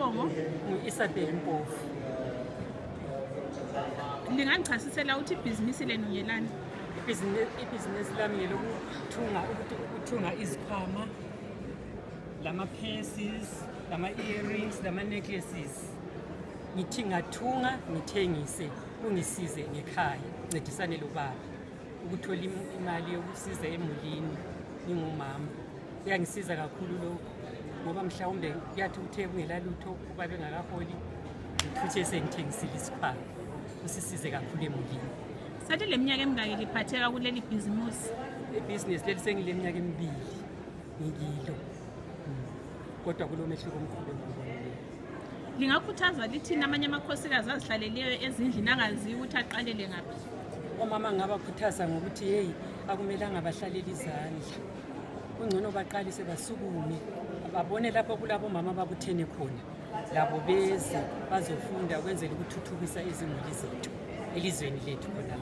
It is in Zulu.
Sibongo? Isabel Mpofu. Lingangichasisela uthi ibhizinisi lenu ngelani? Ibhizinisi lami ngelokuthunga izikhwama, lama purses, lama earrings, lama necklaces. Ngithi ngathunga ngithengise kungisize ngekhaya, ncedisane lobaba ukuthola imali yokusiza emulini ngingumama. Kuyangisiza kakhulu lokho ngoba mhlawumbe kuyathi uthe kungelalutho kuba bengakaholi ngithuthe sengithengisile isikhwama kusisize kakhulu emulini. Sathi leminyaka emingaki liphatheka kuleli bhizinisi? Ibhizinisi leli sengileminyaka emibili ngikilo. Kodwa kulomehluko omkhulu engibonile. Lingakhuthaza lithi namanye amakhosikazi azihlaleleyo ezindlini angazi ukuthi aqalele ngaphi? Omama ngabakhuthaza ngokuthi hey akumelanga bahlalele izandla. Kungcono baqalise basukume babone lapho kulabo mama babuthene khona. Labo beze bazofunda ukwenzela ukuthuthukisa izimuli zethu elizweni lethu khona.